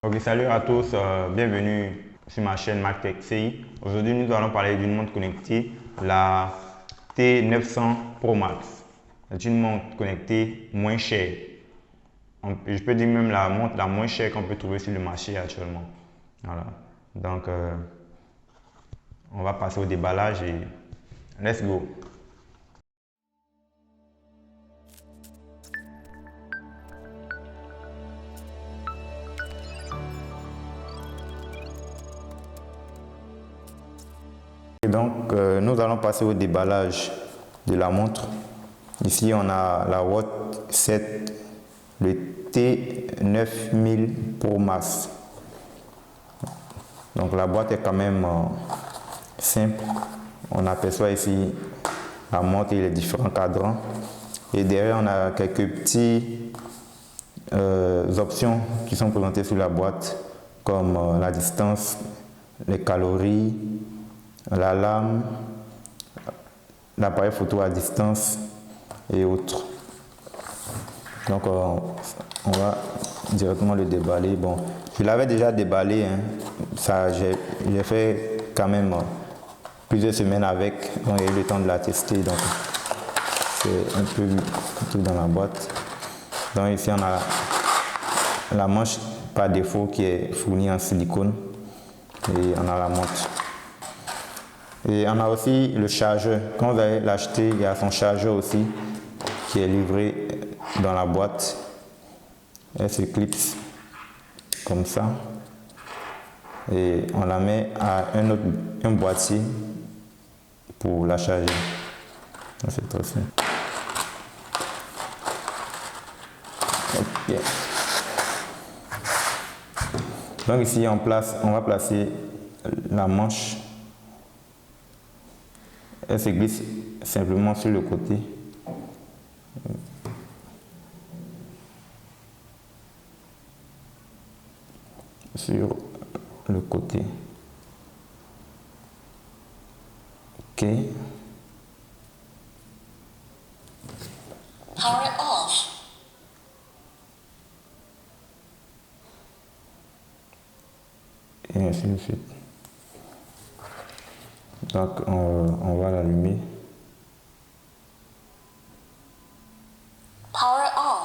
Ok, salut à tous, bienvenue sur ma chaîne MacTech CI. Aujourd'hui, nous allons parler d'une montre connectée, la T900 Pro Max. C'est une montre connectée moins chère. Je peux dire même la montre la moins chère qu'on peut trouver sur le marché actuellement. Voilà. Donc, on va passer au déballage et let's go. Et donc, nous allons passer au déballage de la montre. Ici, on a la Watch 7, le T9000 Pro Max. Donc, la boîte est quand même simple. On aperçoit ici la montre et les différents cadrans. Et derrière, on a quelques petites options qui sont présentées sur la boîte, comme la distance, les calories, la lame, l'appareil photo à distance et autres. Donc on va directement le déballer. Bon, je l'avais déjà déballé, hein. Ça, j'ai fait quand même plusieurs semaines avec, donc j'ai eu le temps de la tester. Donc c'est un peu tout dans la boîte. Donc ici on a la manche par défaut qui est fournie en silicone et on a la montre. Et on a aussi le chargeur. Quand vous allez l'acheter, il y a son chargeur aussi qui est livré dans la boîte. Elle se clipse comme ça. Et on la met à un boîtier pour la charger. C'est très simple. Ok. Donc ici on va placer la manche. Elle se glisse simplement sur le côté. Sur le côté. Ok. Power off. Et ainsi de suite. Donc on va l'allumer. Power on.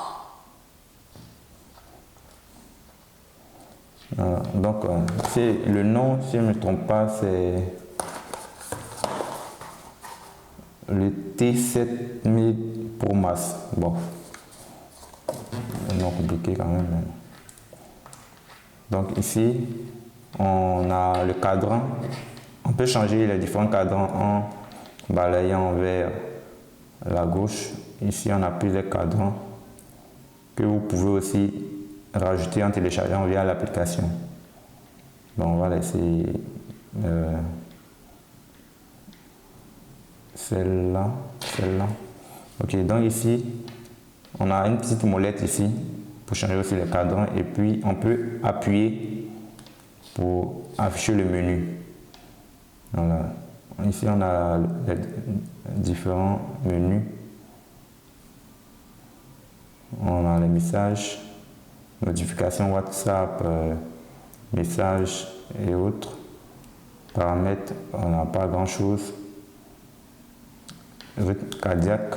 Voilà. Donc le nom, si je ne me trompe pas, c'est le T7000 Pro Max. Bon, un nom compliqué quand même. Donc ici, on a le cadran. On peut changer les différents cadrans en balayant vers la gauche. Ici, on a plusieurs cadrans que vous pouvez aussi rajouter en téléchargeant via l'application. Bon, on va laisser celle-là. Ok, donc ici, on a une petite molette ici pour changer aussi les cadrans et puis on peut appuyer pour afficher le menu. Voilà. Ici, on a les différents menus. On a les messages, notifications WhatsApp, messages et autres. Paramètres, on n'a pas grand chose. Rythme cardiaque.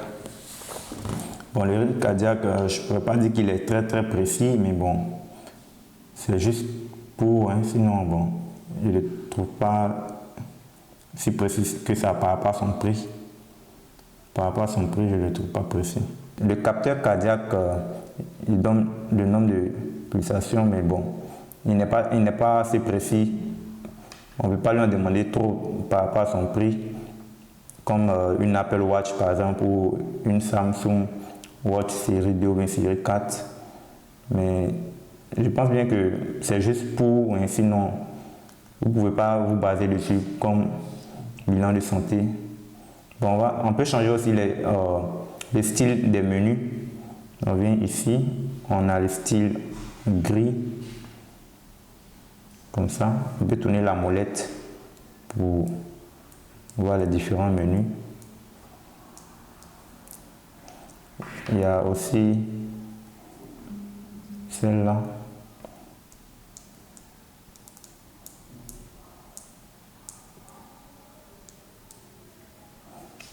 Bon, le rythme cardiaque, je ne pourrais pas dire qu'il est très précis, mais bon, c'est juste pour, hein, sinon, bon, je ne le trouve pas si précis que ça par rapport à son prix. Par rapport à son prix, je ne le trouve pas précis. Le capteur cardiaque, il donne le nombre de pulsations, mais bon, il n'est pas assez précis. On ne peut pas lui en demander trop par rapport à son prix, comme une Apple Watch par exemple ou une Samsung Watch série 2 ou bien série 4. Mais je pense bien que c'est juste pour, hein, sinon vous ne pouvez pas vous baser dessus comme bilan de santé. Bon, on peut changer aussi les styles des menus. On vient ici, on a le style gris, comme ça. On peut tourner la molette pour voir les différents menus. Il y a aussi celle-là.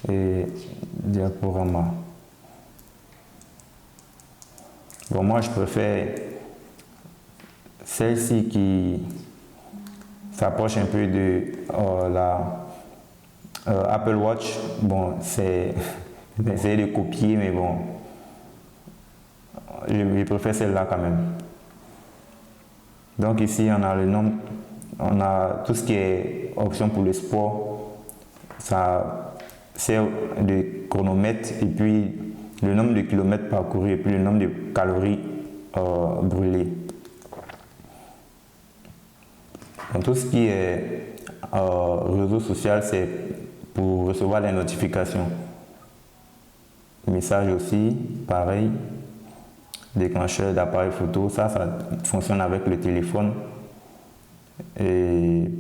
et diaporama. Bon, moi je préfère celle-ci qui s'approche un peu de la Apple Watch. Bon, c'est essayer de copier, mais bon, je préfère celle-là quand même. Donc ici on a le nombre, on a tout ce qui est option pour le sport, ça sert de chronomètre et puis le nombre de kilomètres parcourus et puis le nombre de calories brûlées. Donc tout ce qui est réseau social, c'est pour recevoir les notifications. Message aussi, pareil. Déclencheur d'appareil photo, ça fonctionne avec le téléphone. Et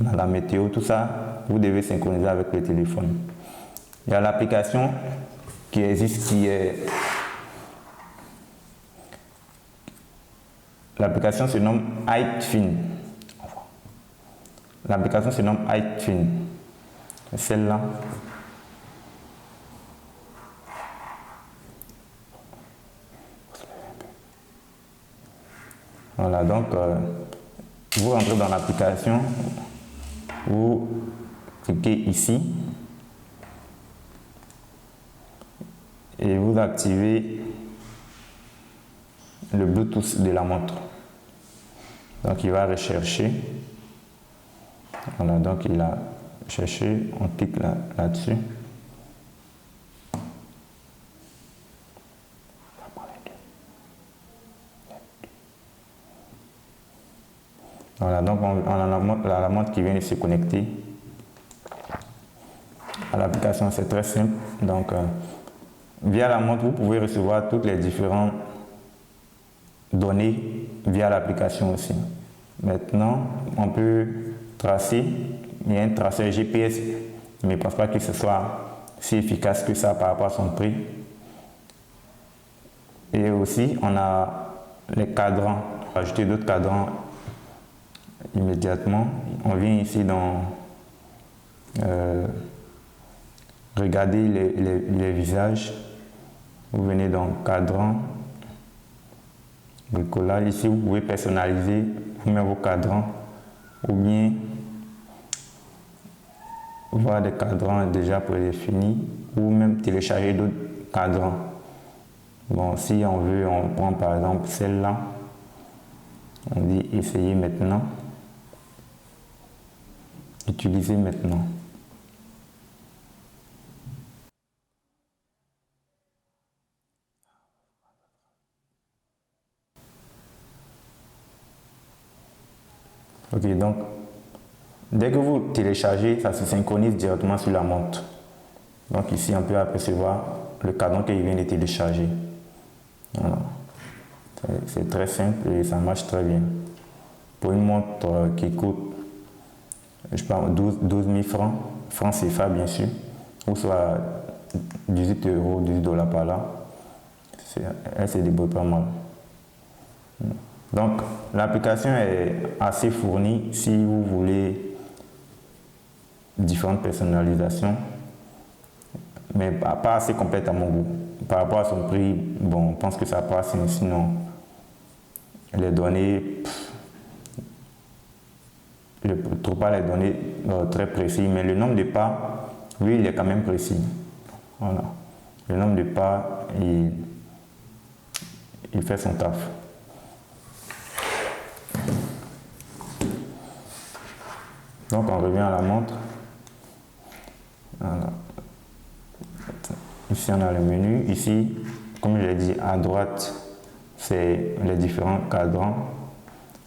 on a la météo, tout ça, vous devez synchroniser avec le téléphone. Il y a l'application qui existe qui est... L'application se nomme iFin. L'application se nomme iFin. Celle-là. Voilà, donc vous rentrez dans l'application, vous cliquez ici et vous activez le Bluetooth de la montre. Donc il va rechercher. Voilà, donc il a cherché, on clique là-dessus. Voilà, donc on a la montre qui vient de se connecter à l'application. C'est très simple. Donc, via la montre, vous pouvez recevoir toutes les différentes données via l'application aussi. Maintenant, on peut tracer. Il y a un traceur GPS, mais je ne pense pas que ce soit si efficace que ça par rapport à son prix. Et aussi, on a les cadrans. On va ajouter d'autres cadrans immédiatement. On vient ici dans regarder les visages. Vous venez dans cadran, bricolage. Ici, vous pouvez personnaliser vous-même vos cadrans ou bien voir des cadrans déjà prédéfinis ou même télécharger d'autres cadrans. Bon, si on veut, on prend par exemple celle-là. On dit essayer maintenant. Utiliser maintenant. Ok, donc dès que vous téléchargez, ça se synchronise directement sur la montre. Donc ici, on peut apercevoir le cadran qu'il vient de télécharger. Voilà. C'est très simple et ça marche très bien. Pour une montre qui coûte, je pense, 12 000 francs, francs CFA bien sûr, ou soit 18 €, 18 $ par là, elle se débrouille pas mal. Donc l'application est assez fournie si vous voulez différentes personnalisations, mais pas assez complète à mon goût. Par rapport à son prix, bon, on pense que ça passe, sinon les données, je ne trouve pas les données très précises, mais le nombre de pas, oui, il est quand même précis. Voilà. Le nombre de pas, il fait son taf. Donc on revient à la montre. Voilà. Ici on a le menu. Ici, comme je l'ai dit, à droite, c'est les différents cadrans.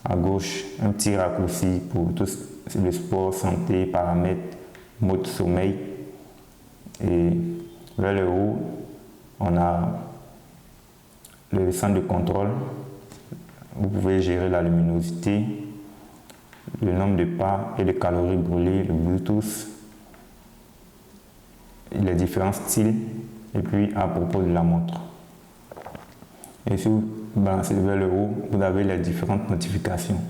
À gauche, un petit raccourci pour tout le sport, santé, paramètres, mode sommeil. Et vers le haut, on a le centre de contrôle. Vous pouvez gérer la luminosité, le nombre de pas et les calories brûlées, le Bluetooth, les différents styles, et puis à propos de la montre. Et si vous balancez vers le haut, vous avez les différentes notifications.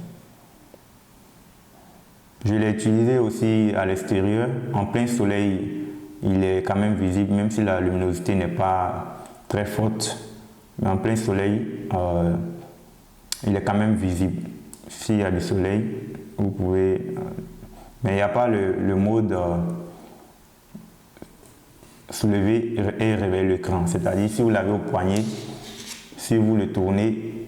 Je l'ai utilisé aussi à l'extérieur, en plein soleil. il est quand même visible, même si la luminosité n'est pas très forte. Mais en plein soleil, il est quand même visible. S'il y a du soleil, vous pouvez... mais il n'y a pas le mode soulever et réveiller l'écran. C'est-à-dire, si vous l'avez au poignet, si vous le tournez,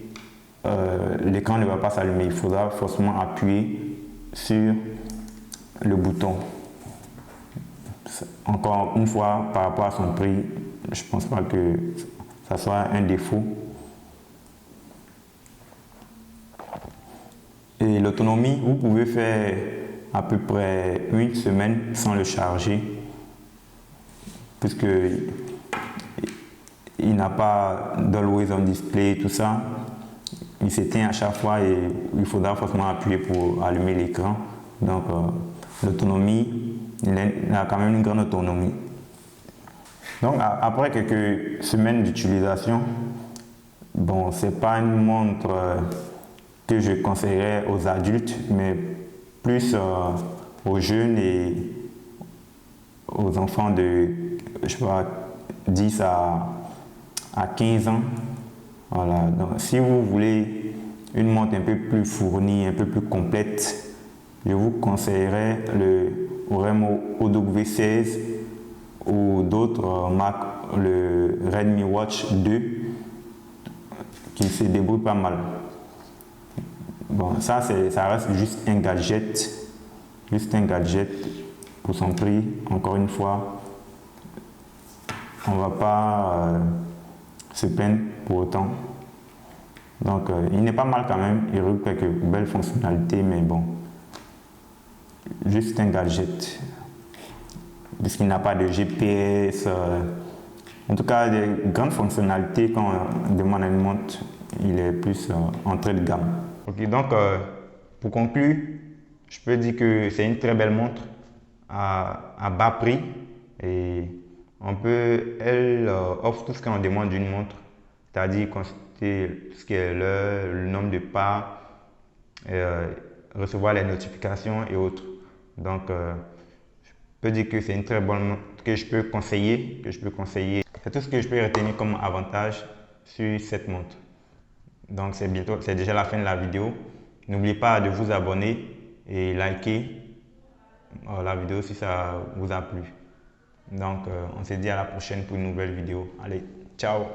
l'écran ne va pas s'allumer. Il faudra forcément appuyer sur le bouton. Encore une fois, par rapport à son prix, je ne pense pas que ça soit un défaut. Et l'autonomie, vous pouvez faire à peu près une semaine sans le charger, puisque il n'a pas d'always on display, tout ça. Il s'éteint à chaque fois et il faudra forcément appuyer pour allumer l'écran. Donc l'autonomie, il a quand même une grande autonomie. Donc après quelques semaines d'utilisation, bon, c'est pas une montre que je conseillerais aux adultes, mais plus aux jeunes et aux enfants de, je sais pas, 10 à 15 ans. Voilà. Donc, si vous voulez une montre un peu plus fournie, un peu plus complète, je vous conseillerais le Oremo OW16 ou d'autres marques, le Redmi Watch 2, qui se débrouille pas mal. Bon, ça reste juste un gadget pour son prix. Encore une fois, on ne va pas se plaindre pour autant. Donc, il n'est pas mal quand même. Il regroupe quelques belles fonctionnalités, mais bon, juste un gadget. Puisqu'il n'a pas de GPS. En tout cas, des grandes fonctionnalités quand on demande à une montre, il est plus entrée de gamme. Ok, donc pour conclure, je peux dire que c'est une très belle montre à bas prix et elle offre tout ce qu'on demande d'une montre, c'est-à-dire consulter ce qui est l'heure, le nombre de pas, recevoir les notifications et autres. Donc je peux dire que c'est une très bonne montre que je peux conseiller. C'est tout ce que je peux retenir comme avantage sur cette montre. Donc c'est déjà la fin de la vidéo. N'oubliez pas de vous abonner et liker la vidéo si ça vous a plu. Donc on se dit à la prochaine pour une nouvelle vidéo. Allez, ciao!